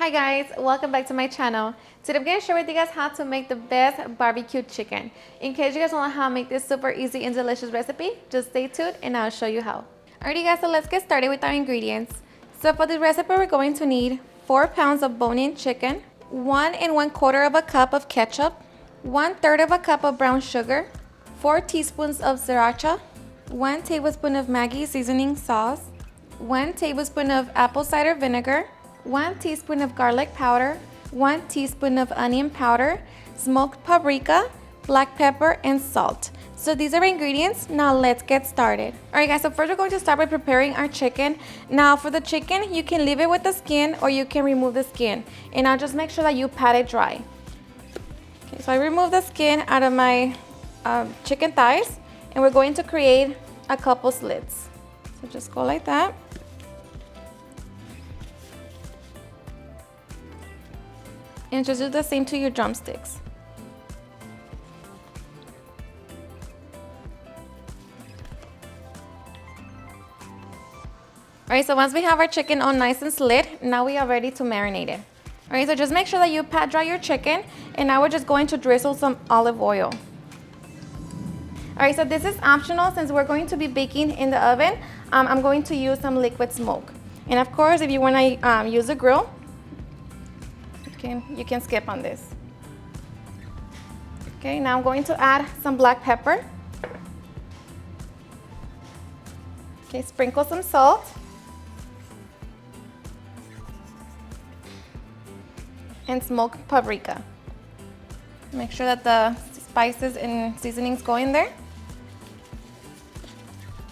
Hi guys, welcome back to my channel. Today I'm going to share with you guys how to make the best barbecue chicken. In case you guys want to know how to make this super easy and delicious recipe, just stay tuned and I'll show you how. Alrighty guys, so let's get started with our ingredients. So for this recipe we're going to need 4 pounds of bone-in chicken, 1 1/4 cup of ketchup, 1/3 cup of brown sugar, 4 teaspoons of sriracha, 1 tablespoon of Maggi seasoning sauce, 1 tablespoon of apple cider vinegar, 1 teaspoon of garlic powder, 1 teaspoon of onion powder, smoked paprika, black pepper, and salt. So these are our ingredients. Now let's get started. Alright guys, so first we're going to start by preparing our chicken. Now for the chicken, you can leave it with the skin or you can remove the skin. And I'll just make sure that you pat it dry. Okay, so I remove the skin out of my chicken thighs and we're going to create a couple slits. So just go like that. And just do the same to your drumsticks. Alright, so once we have our chicken all nice and slit, now we are ready to marinate it. Alright, so just make sure that you pat dry your chicken, and now we're just going to drizzle some olive oil. Alright, so this is optional since we're going to be baking in the oven. I'm going to use some liquid smoke. And of course, if you want to use a grill, you can skip on this. Okay, now I'm going to add some black pepper. Okay, sprinkle some salt. And smoked paprika. Make sure that the spices and seasonings go in there.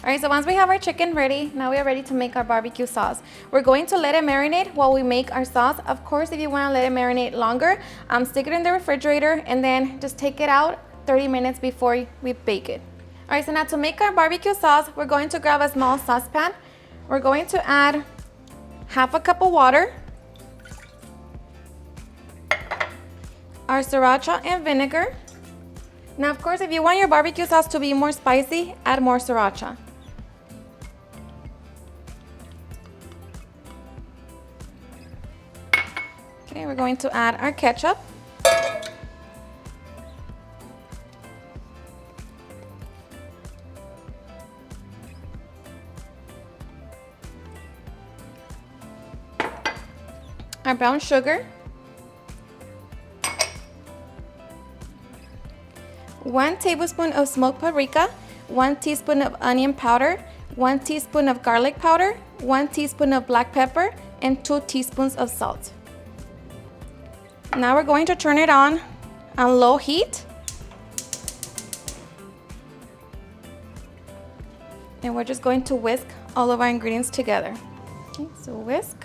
Alright, so once we have our chicken ready, now we are ready to make our barbecue sauce. We're going to let it marinate while we make our sauce. Of course, if you want to let it marinate longer, stick it in the refrigerator and then just take it out 30 minutes before we bake it. Alright, so now to make our barbecue sauce, we're going to grab a small saucepan. We're going to add 1/2 cup of water, our sriracha and vinegar. Now, of course, if you want your barbecue sauce to be more spicy, add more sriracha. Okay, we're going to add our ketchup. Our brown sugar. 1 tablespoon of smoked paprika, 1 teaspoon of onion powder, 1 teaspoon of garlic powder, 1 teaspoon of black pepper, and 2 teaspoons of salt. Now we're going to turn it on low heat. And we're just going to whisk all of our ingredients together. Okay, so whisk.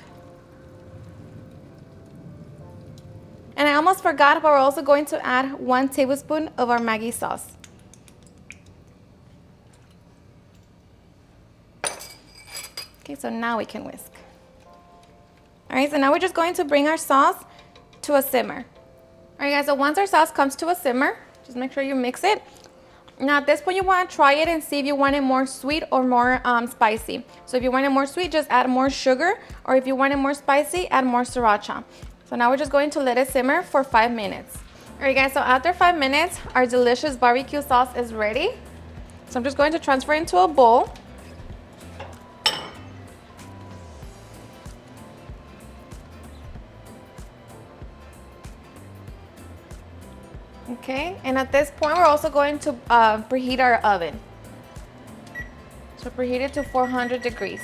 And I almost forgot, but we're also going to add 1 tablespoon of our Maggi sauce. Okay, so now we can whisk. All right, so now we're just going to bring our sauce to a simmer. All right, guys, so once our sauce comes to a simmer, just make sure you mix it. Now at this point, you want to try it and see if you want it more sweet or more spicy. So if you want it more sweet, just add more sugar, or if you want it more spicy, add more sriracha. So now we're just going to let it simmer for 5 minutes. All right, guys, so after 5 minutes, our delicious barbecue sauce is ready. So I'm just going to transfer it into a bowl. Okay, and at this point, we're also going to preheat our oven. So preheat it to 400 degrees.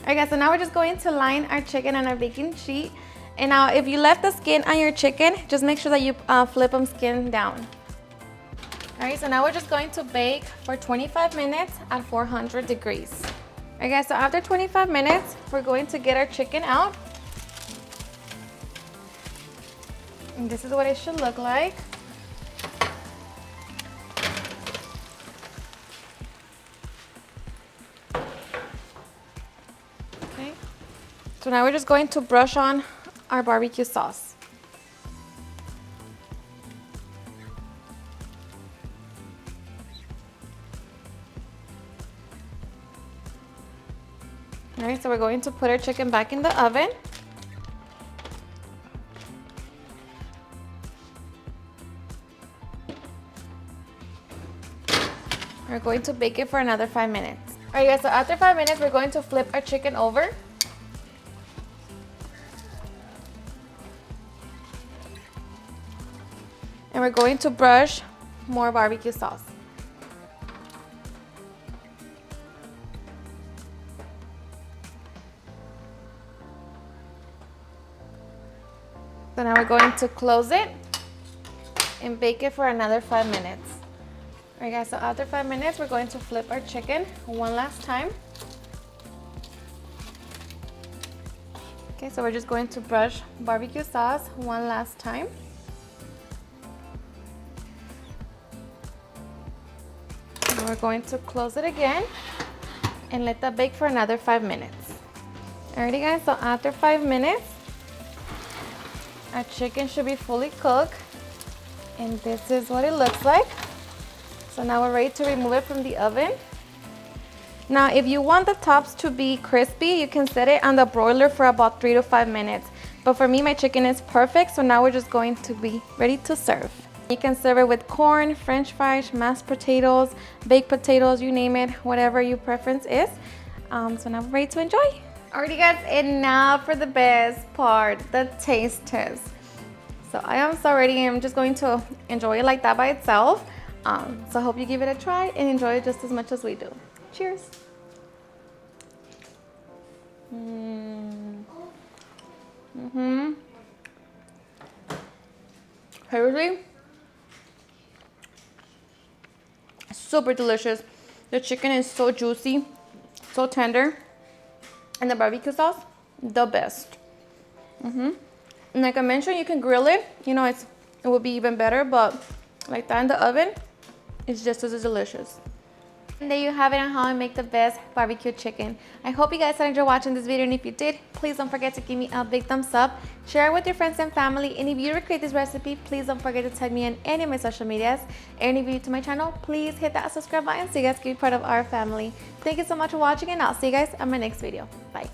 Alright guys, so now we're just going to line our chicken on our baking sheet. And now if you left the skin on your chicken, just make sure that you flip them skin down. Alright, so now we're just going to bake for 25 minutes at 400 degrees. Alright guys, so after 25 minutes, we're going to get our chicken out. And this is what it should look like. Okay. So now we're just going to brush on our barbecue sauce. All right, so we're going to put our chicken back in the oven. We're going to bake it for another 5 minutes. All right, guys, so after 5 minutes, we're going to flip our chicken over. And we're going to brush more barbecue sauce. So now we're going to close it and bake it for another 5 minutes. All right, guys, so after 5 minutes, we're going to flip our chicken one last time. Okay, so we're just going to brush barbecue sauce one last time. And we're going to close it again and let that bake for another 5 minutes. Alrighty, guys, so after 5 minutes, our chicken should be fully cooked. And this is what it looks like. So now we're ready to remove it from the oven. Now, if you want the tops to be crispy, you can set it on the broiler for about 3 to 5 minutes. But for me, my chicken is perfect, so now we're just going to be ready to serve. You can serve it with corn, french fries, mashed potatoes, baked potatoes, you name it, whatever your preference is. So now we're ready to enjoy. Alrighty, guys, and now for the best part, the taste test. So I am so ready. I'm just going to enjoy it like that by itself. So I hope you give it a try and enjoy it just as much as we do. Cheers. Seriously, super delicious. The chicken is so juicy, so tender, and the barbecue sauce, the best. And like I mentioned, you can grill it. You know, it will be even better, but like that in the oven, it's just as delicious. And there you have it on how I make the best barbecue chicken. I hope you guys enjoyed watching this video, and if you did, please don't forget to give me a big thumbs up, share it with your friends and family, and if you recreate this recipe, please don't forget to tag me on any of my social medias. And if you're new to my channel, please hit that subscribe button so you guys can be part of our family. Thank you so much for watching, and I'll see you guys on my next video. Bye.